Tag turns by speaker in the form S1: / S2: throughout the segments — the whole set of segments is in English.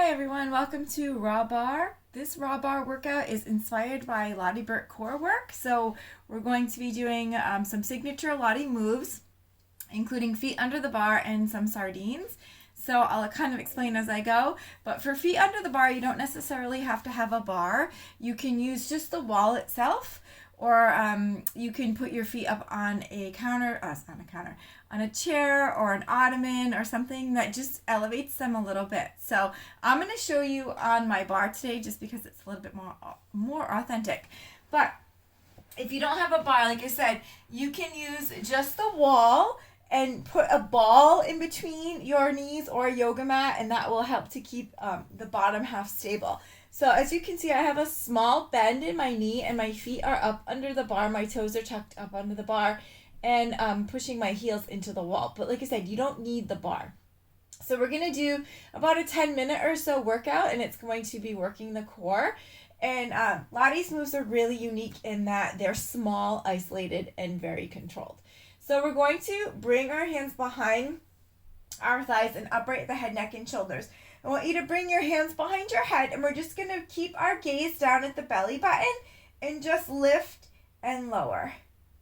S1: Hi everyone, welcome to Raw Bar. This Raw Bar workout is inspired by Lotte Berk core work. So we're going to be doing some signature Lotte moves, including feet under the bar and some sardines. So I'll kind of explain as I go. But for feet under the bar, you don't necessarily have to have a bar. You can use just the wall itself, or you can put your feet up on a counter, on a chair or an ottoman or something that just elevates them a little bit. So I'm going to show you on my bar today just because it's a little bit more authentic. But if you don't have a bar, like I said, you can use just the wall and put a ball in between your knees or a yoga mat, and that will help to keep the bottom half stable. So as you can see, I have a small bend in my knee and my feet are up under the bar. My toes are tucked up under the bar and pushing my heels into the wall. But like I said, you don't need the bar. So we're going to do about a 10-minute or so workout, and it's going to be working the core. And Lotte's moves are really unique in that they're small, isolated, and very controlled. So we're going to bring our hands behind our thighs and upright the head, neck, and shoulders. I want you to bring your hands behind your head, and we're just going to keep our gaze down at the belly button and just lift and lower.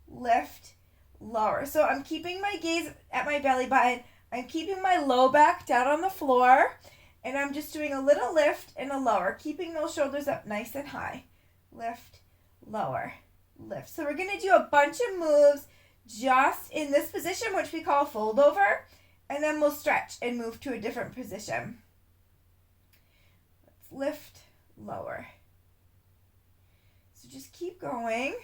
S1: Lift, lower. So I'm keeping my gaze at my belly button. I'm keeping my low back down on the floor, and I'm just doing a little lift and a lower, keeping those shoulders up nice and high. Lift, lower, lift. So we're going to do a bunch of moves just in this position, which we call fold over, and then we'll stretch and move to a different position. Let's lift, lower. So just keep going.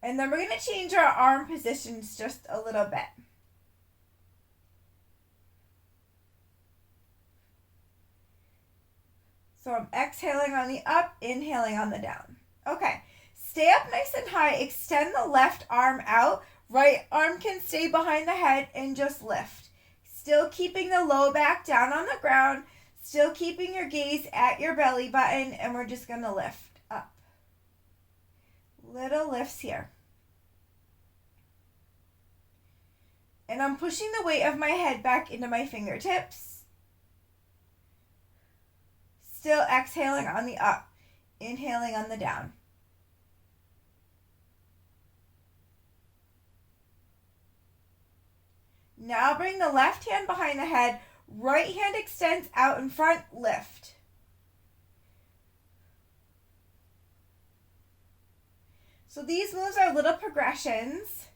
S1: And then we're going to change our arm positions just a little bit. So I'm exhaling on the up, inhaling on the down. Okay. Stay up nice and high. Extend the left arm out. Right arm can stay behind the head and just lift. Still keeping the low back down on the ground. Still keeping your gaze at your belly button. And we're just going to lift up. Little lifts here. And I'm pushing the weight of my head back into my fingertips. Still exhaling on the up. Inhaling on the down. Now bring the left hand behind the head. Right hand extends out in front. Lift. So these moves are little progressions.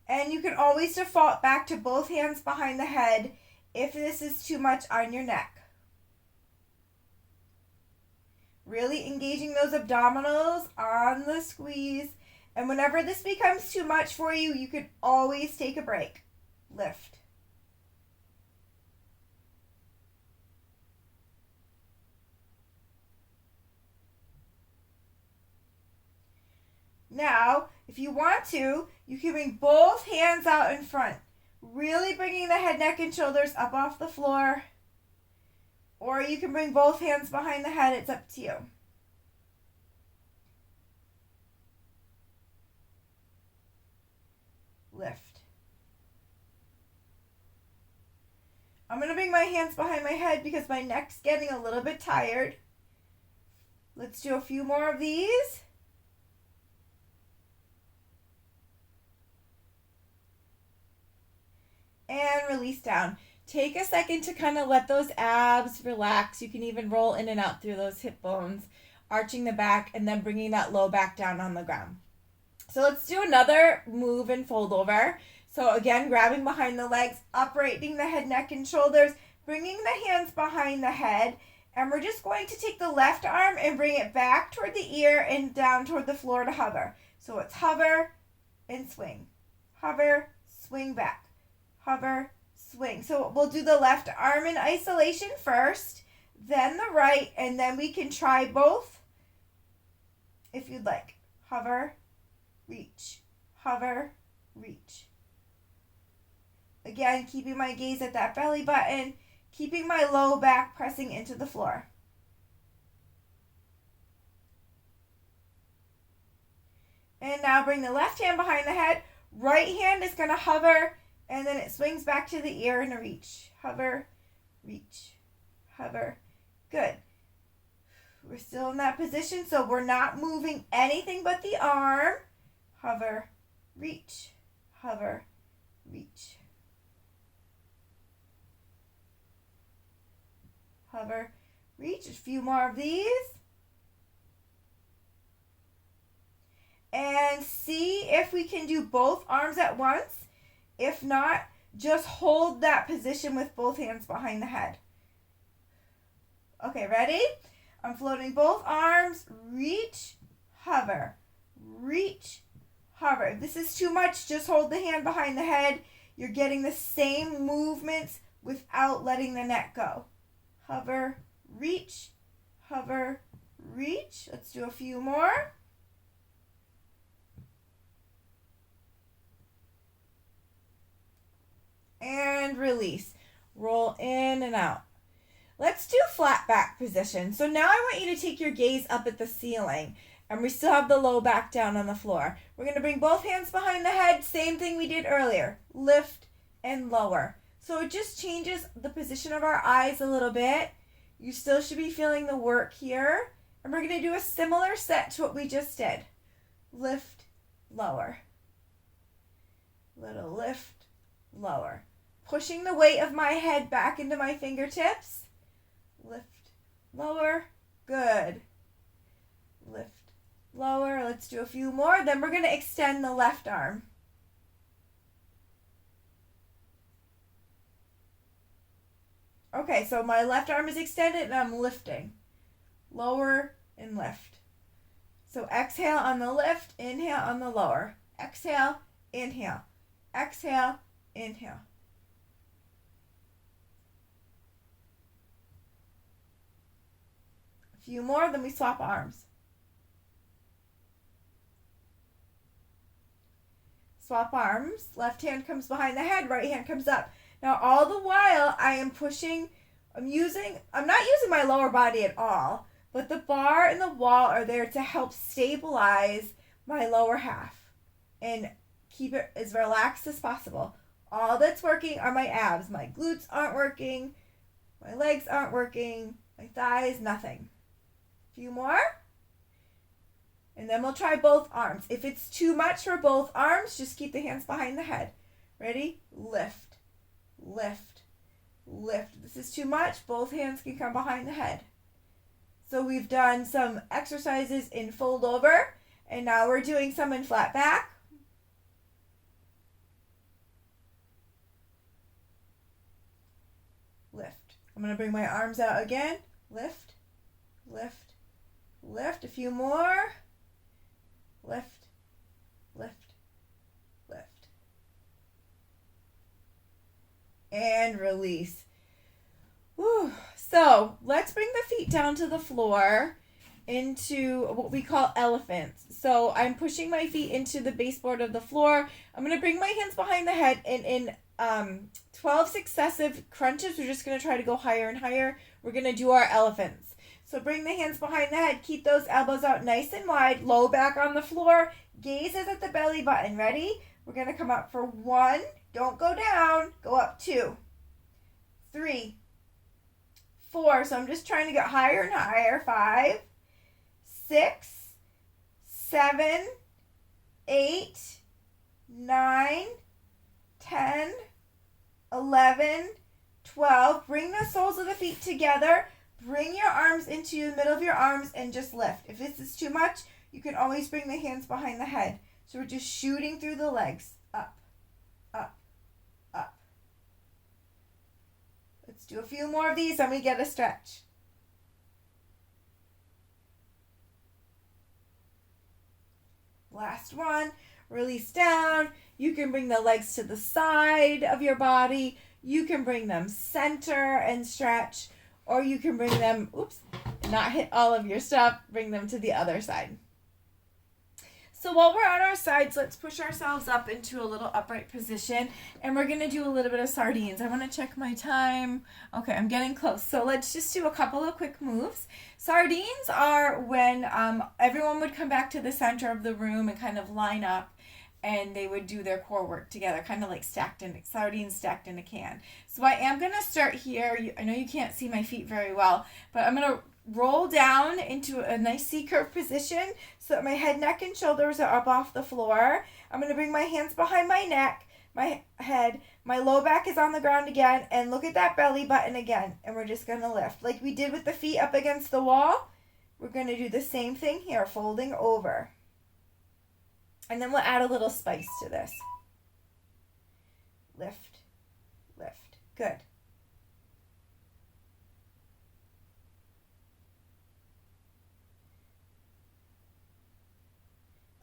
S1: And you can always default back to both hands behind the head if this is too much on your neck. Really engaging those abdominals on the squeeze. And whenever this becomes too much for you, you can always take a break. Lift. Now, if you want to, you can bring both hands out in front, really bringing the head, neck, and shoulders up off the floor. Or you can bring both hands behind the head. It's up to you. Lift. I'm going to bring my hands behind my head because my neck's getting a little bit tired. Let's do a few more of these. And release down. Take a second to kind of let those abs relax. You can even roll in and out through those hip bones, arching the back and then bringing that low back down on the ground. So let's do another move and fold over. So again, grabbing behind the legs, uprightening the head, neck, and shoulders, bringing the hands behind the head, and we're just going to take the left arm and bring it back toward the ear and down toward the floor to hover. So it's hover and swing. Hover, swing back. Hover, swing. So we'll do the left arm in isolation first, then the right, and then we can try both if you'd like. Hover, reach. Hover, reach. Again, keeping my gaze at that belly button, keeping my low back pressing into the floor. And now bring the left hand behind the head. Right hand is going to hover, and then it swings back to the ear and a reach. Hover, reach. hover. Good. We're still in that position, so we're not moving anything but the arm. Hover, reach, hover, reach. Hover, reach. A few more of these. And see if we can do both arms at once. If not, just hold that position with both hands behind the head. Okay, ready? I'm floating both arms. Reach, hover, reach, hover. If this is too much, just hold the hand behind the head. You're getting the same movements without letting the neck go. Hover, reach, hover, reach. Let's do a few more. And release. Roll in and out. Let's do flat back position. So now I want you to take your gaze up at the ceiling. And we still have the low back down on the floor. We're going to bring both hands behind the head. Same thing we did earlier. Lift and lower. So it just changes the position of our eyes a little bit. You still should be feeling the work here. And we're going to do a similar set to what we just did. Lift, lower. Little lift, lower. Pushing the weight of my head back into my fingertips. Lift, lower. Good. Lift, lower. Let's do a few more. Then we're going to extend the left arm. Okay, so my left arm is extended and I'm lifting. Lower and lift. So exhale on the lift, inhale on the lower. Exhale, inhale. Exhale, inhale. A few more, then we swap arms. Swap arms. Left hand comes behind the head, right hand comes up. Now all the while I am pushing, I'm not using my lower body at all, but the bar and the wall are there to help stabilize my lower half and keep it as relaxed as possible. All that's working are my abs. My glutes aren't working, my legs aren't working, my thighs, nothing. A few more. And then we'll try both arms. If it's too much for both arms, just keep the hands behind the head. Ready? Lift, lift, lift. If this is too much, both hands can come behind the head. So we've done some exercises in fold over, and now we're doing some in flat back. Lift. I'm going to bring my arms out again. Lift, lift, lift. A few more. Lift, lift, lift. And release. Whew. So let's bring the feet down to the floor into what we call elephants. So I'm pushing my feet into the baseboard of the floor. I'm going to bring my hands behind the head, and in 12 successive crunches, we're just going to try to go higher and higher. We're going to do our elephants. So bring the hands behind the head. Keep those elbows out nice and wide. Low back on the floor. Gaze is at the belly button. Ready? We're going to come up for 1. Don't go down. Go up 2, 3, 4. So I'm just trying to get higher and higher. 5, 6, 7, 8, 9, 10, 11, 12. Bring the soles of the feet together. Bring your arms into the middle of your arms and just lift. If this is too much, you can always bring the hands behind the head. So we're just shooting through the legs. Up, up, up. Let's do a few more of these and we get a stretch. Last one. Release down. You can bring the legs to the side of your body. You can bring them center and stretch. Or you can bring them, not hit all of your stuff, bring them to the other side. So while we're on our sides, let's push ourselves up into a little upright position. And we're going to do a little bit of sardines. I want to check my time. Okay, I'm getting close. So let's just do a couple of quick moves. Sardines are when everyone would come back to the center of the room and kind of line up. and they would do their core work together, kind of like sardines stacked in a can. So I am going to start here. I know you can't see my feet very well, but I'm going to roll down into a nice C-curve position so that my head, neck, and shoulders are up off the floor. I'm going to bring my hands behind my neck, my head, my low back is on the ground again, and look at that belly button again. And we're just going to lift. Like we did with the feet up against the wall, we're going to do the same thing here, folding over. And then we'll add a little spice to this. Lift, lift. Good.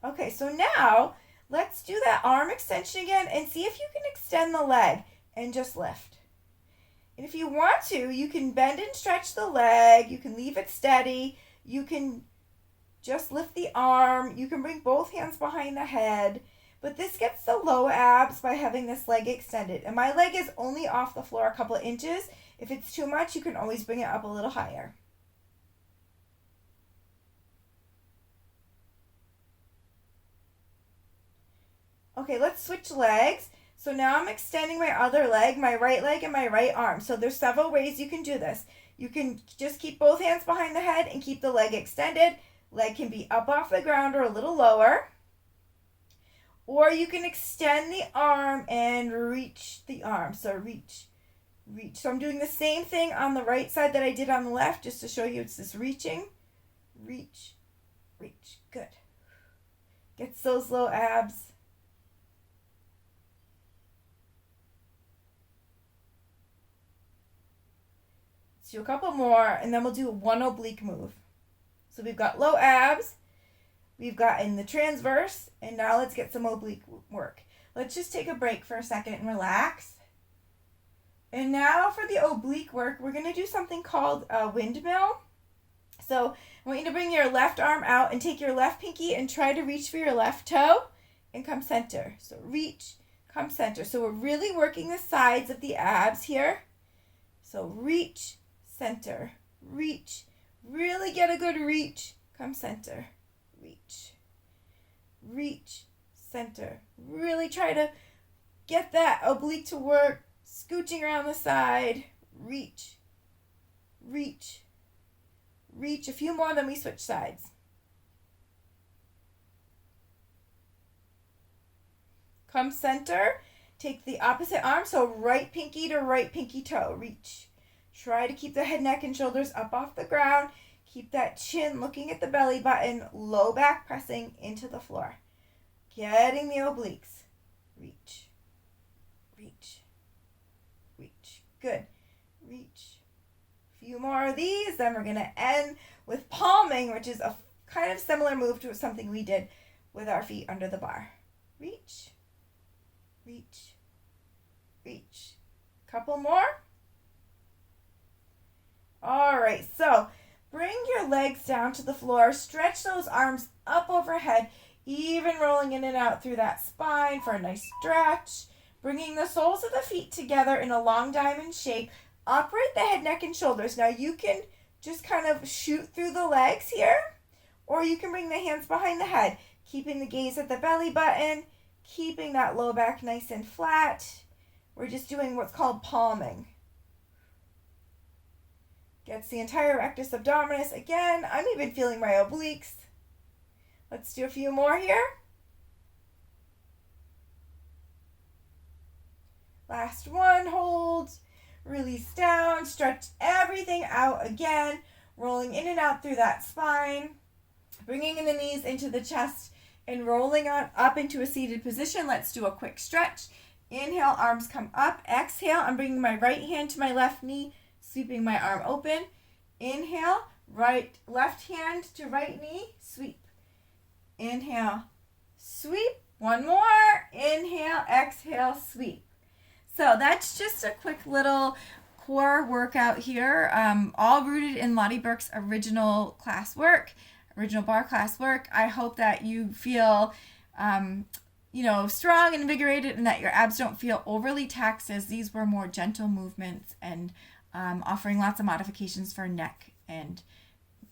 S1: Okay, so now let's do that arm extension again and see if you can extend the leg and just lift. And if you want to, you can bend and stretch the leg. You can leave it steady. You can just lift the arm. You can bring both hands behind the head. But this gets the low abs by having this leg extended. And my leg is only off the floor a couple of inches. If it's too much, you can always bring it up a little higher. Okay, let's switch legs. So now I'm extending my other leg, my right leg and my right arm. So there's several ways you can do this. You can just keep both hands behind the head and keep the leg extended. Leg can be up off the ground or a little lower. Or you can extend the arm and reach the arm. So reach, reach. So I'm doing the same thing on the right side that I did on the left, just to show you it's this reaching. Reach, reach. Good. Gets those low abs. Let's do a couple more, and then we'll do one oblique move. So we've got low abs, we've got in the transverse, and now let's get some oblique work. Let's just take a break for a second and relax. And now for the oblique work, we're going to do something called a windmill. So I want you to bring your left arm out and take your left pinky and try to reach for your left toe and come center. So reach, come center. So we're really working the sides of the abs here. So reach, center, reach. Really get a good reach. Come center. Reach. Reach. Center. Really try to get that oblique to work. Scooching around the side. Reach. Reach. Reach. A few more, then we switch sides. Come center. Take the opposite arm. So right pinky to right pinky toe. Reach. Try to keep the head, neck, and shoulders up off the ground. Keep that chin looking at the belly button. Low back pressing into the floor. Getting the obliques. Reach. Reach. Reach. Good. Reach. A few more of these. Then we're going to end with palming, which is a kind of similar move to something we did with our feet under the bar. Reach. Reach. Reach. Couple more. All right, so bring your legs down to the floor. Stretch those arms up overhead, even rolling in and out through that spine for a nice stretch. Bringing the soles of the feet together in a long diamond shape. Upright the head, neck, and shoulders. Now you can just kind of shoot through the legs here, or you can bring the hands behind the head, keeping the gaze at the belly button, keeping that low back nice and flat. We're just doing what's called palming. Gets the entire rectus abdominis. Again, I'm even feeling my obliques. Let's do a few more here. Last one, hold, release down, stretch everything out again, rolling in and out through that spine, bringing in the knees into the chest and rolling on up into a seated position. Let's do a quick stretch. Inhale, arms come up. Exhale, I'm bringing my right hand to my left knee, sweeping my arm open. Inhale, left hand to right knee, sweep. Inhale, sweep. One more. Inhale, exhale, sweep. So that's just a quick little core workout here, all rooted in Lotte Berk's original bar class work. I hope that you feel strong and invigorated, and that your abs don't feel overly taxed, as these were more gentle movements and offering lots of modifications for neck and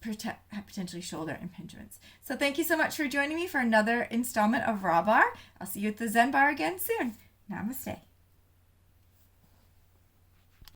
S1: potentially shoulder impingements. So thank you so much for joining me for another installment of Raw Bar. I'll see you at the Zen Bar again soon. Namaste.